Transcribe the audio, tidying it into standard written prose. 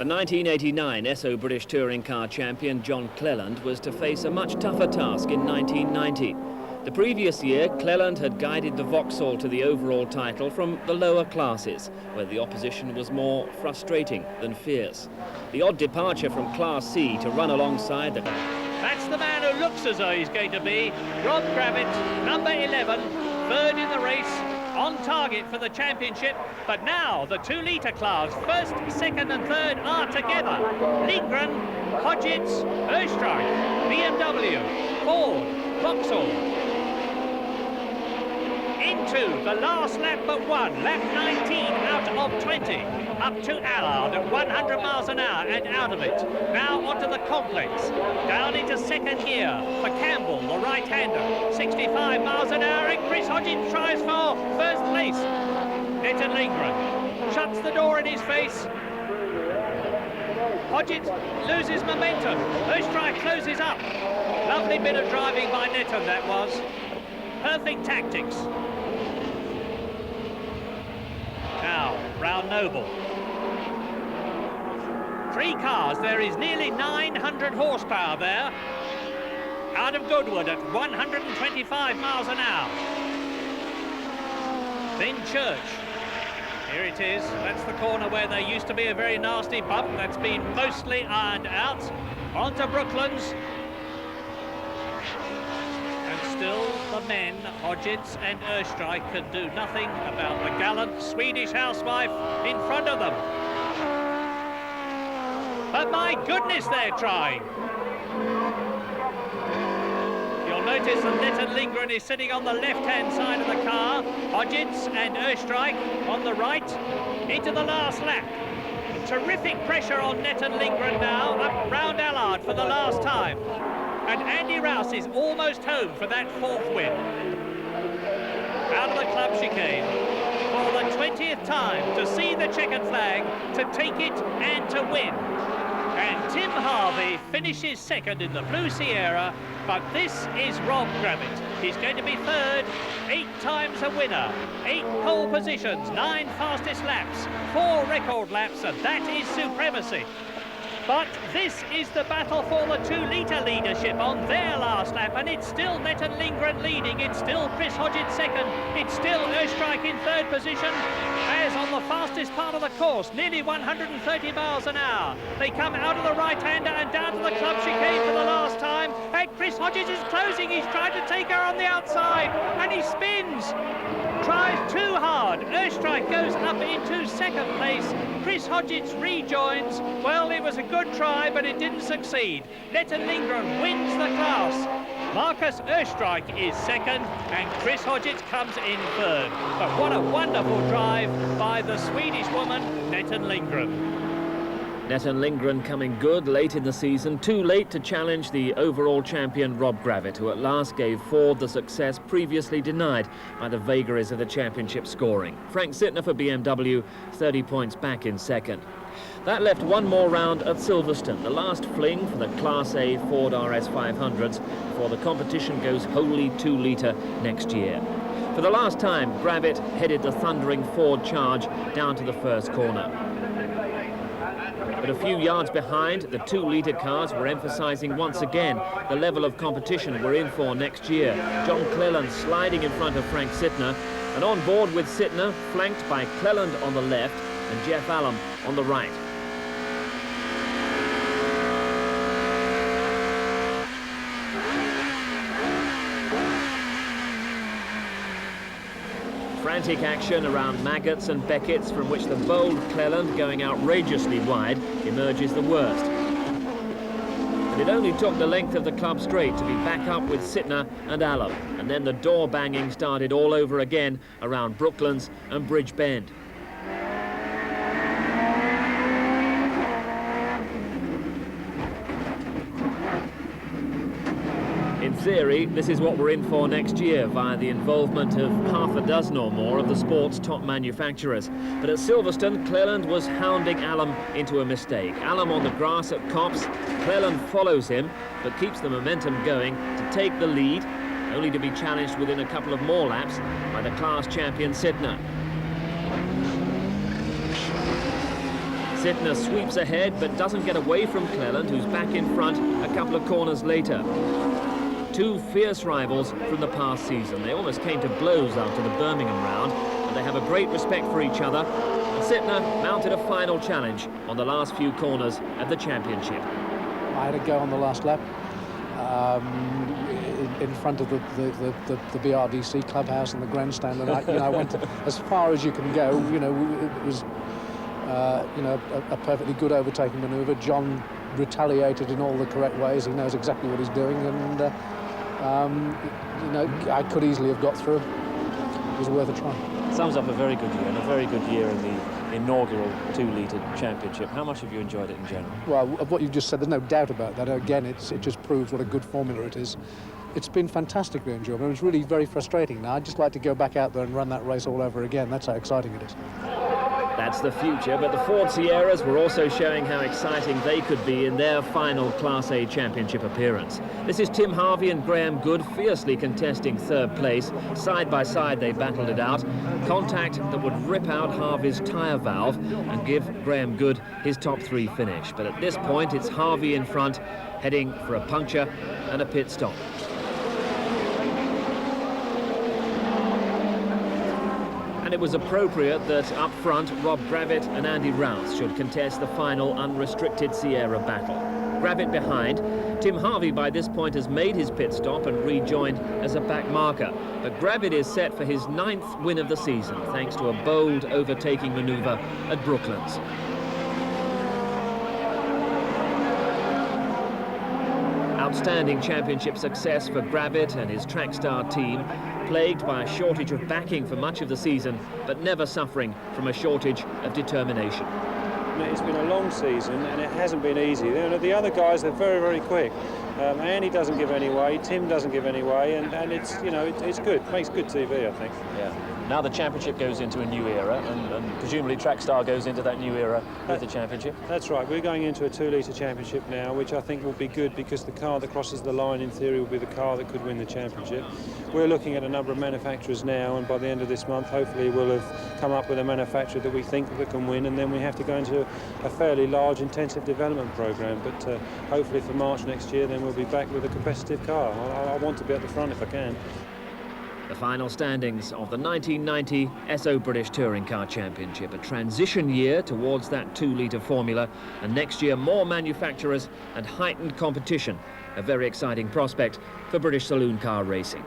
The 1989 SO British Touring Car champion John Cleland was to face a much tougher task in 1990. The previous year, Cleland had guided the Vauxhall to the overall title from the lower classes, where the opposition was more frustrating than fierce. The odd departure from Class C to run alongside the... That's the man who looks as though he's going to be Rob Gravitt, number 11, third in the race, on target for the championship. But now the 2-litre class, first, second and third are together. Lindgren, Hodgetts, Österreich, BMW, Ford, Vauxhall. Into the last lap but one, lap 19 out of 20, up to Allard at 100 miles an hour and out of it. Now onto the complex, down into second gear for Campbell, the right-hander, 65 miles an hour, and Chris Hodgetts tries for first place. Netton Lindgren shuts the door in his face. Hodgetts loses momentum. Österreich closes up. Lovely bit of driving by Netton, that was. Perfect tactics. Now, Brown Noble. 3 cars, there is nearly 900 horsepower there. Out of Goodwood at 125 miles an hour. Then Church. Here it is, that's the corner where there used to be a very nasty bump. That's been mostly ironed out. Onto Brooklands. Still, the men, Hodgetts and Österreich, can do nothing about the gallant Swedish housewife in front of them. But my goodness, they're trying. You'll notice that Netton Lindgren is sitting on the left-hand side of the car. Hodgetts and Österreich on the right, into the last lap. Terrific pressure on Netton Lindgren now, up round Allard for the last time. And Andy Rouse is almost home for that 4th win. Out of the club chicane for the 20th time to see the checkered flag, to take it and to win. And Tim Harvey finishes second in the Blue Sierra, but this is Rob Gravitt. He's going to be third, 8 times a winner, 8 pole positions, 9 fastest laps, 4 record laps, and that is supremacy. But this is the battle for the 2-litre leadership on their last lap, and it's still Netton Lindgren leading, it's still Chris Hodgetts second, it's still Österreich in third position, as on the fastest part of the course, nearly 130 miles an hour. They come out of the right-hander and down to the club chicane for the last time, and Chris Hodgetts is closing, he's trying to take her on the outside, and he spins. Tries too hard. Österreich goes up into second place. Chris Hodgetts rejoins. Well, it was a good try, but it didn't succeed. Netton Lindgren wins the class. Marcus Österreich is second, and Chris Hodgetts comes in third. But what a wonderful drive by the Swedish woman, Netton Lindgren. Netton Lindgren coming good late in the season, too late to challenge the overall champion Rob Gravitt, who at last gave Ford the success previously denied by the vagaries of the championship scoring. Frank Sittner for BMW, 30 points back in second. That left one more round at Silverstone, the last fling for the Class A Ford RS 500s before the competition goes wholly 2-litre next year. For the last time, Gravitt headed the thundering Ford charge down to the first corner. But a few yards behind, the 2-litre cars were emphasising once again the level of competition we're in for next year. John Cleland sliding in front of Frank Sittner, and on board with Sittner, flanked by Cleland on the left and Jeff Allam on the right. Frantic action around Maggots and Beckett's, from which the bold Cleland, going outrageously wide, emerges the worst. And it only took the length of the club straight to be back up with Sittner and Allam, and then the door banging started all over again around Brooklands and Bridge Bend. In theory, this is what we're in for next year via the involvement of half a dozen or more of the sport's top manufacturers. But at Silverstone, Cleland was hounding Allam into a mistake. Allam on the grass at Copse, Cleland follows him, but keeps the momentum going to take the lead, only to be challenged within a couple of more laps by the class champion Sittner. Sittner sweeps ahead but doesn't get away from Cleland, who's back in front a couple of corners later. Two fierce rivals from the past season. They almost came to blows after the Birmingham round, but they have a great respect for each other. And Sittner mounted a final challenge on the last few corners of the championship. I had a go on the last lap in front of the BRDC clubhouse and the grandstand, and I went as far as you can go. It was a perfectly good overtaking manoeuvre. John retaliated in all the correct ways. He knows exactly what he's doing, and I could easily have got through. It was worth a try. Sums up a very good year, and a very good year in the inaugural 2-litre championship. How much have you enjoyed it in general? Well, of what you've just said, there's no doubt about that. Again, it just proves what a good formula it is. It's been fantastically enjoyable. It was really very frustrating. Now, I'd just like to go back out there and run that race all over again. That's how exciting it is. That's the future, but the Ford Sierras were also showing how exciting they could be in their final Class A championship appearance. This is Tim Harvey and Graham Good fiercely contesting third place. Side by side they battled it out. Contact that would rip out Harvey's tyre valve and give Graham Good his top 3 finish. But at this point it's Harvey in front, heading for a puncture and a pit stop. And it was appropriate that up front, Rob Gravitt and Andy Rouse should contest the final unrestricted Sierra battle. Gravitt behind. Tim Harvey by this point has made his pit stop and rejoined as a back marker. But Gravitt is set for his 9th win of the season, thanks to a bold overtaking manoeuvre at Brooklands. Outstanding championship success for Gravitt and his Trackstar team, plagued by a shortage of backing for much of the season, but never suffering from a shortage of determination. It's been a long season and it hasn't been easy. The other guys are very, very quick. Andy doesn't give any way, Tim doesn't give any way, and it's it's good. It makes good TV, I think. Yeah. Now the championship goes into a new era, and presumably Trackstar goes into that new era with the championship. That's right. We're going into a 2-litre championship now, which I think will be good because the car that crosses the line, in theory, will be the car that could win the championship. We're looking at a number of manufacturers now, and by the end of this month, hopefully, we'll have come up with a manufacturer that we think that can win, and then we have to go into a fairly large, intensive development program. But hopefully, for March next year, then we'll be back with a competitive car. I want to be at the front if I can. The final standings of the 1990 SO British Touring Car Championship, a transition year towards that 2-litre formula, and next year more manufacturers and heightened competition, a very exciting prospect for British saloon car racing.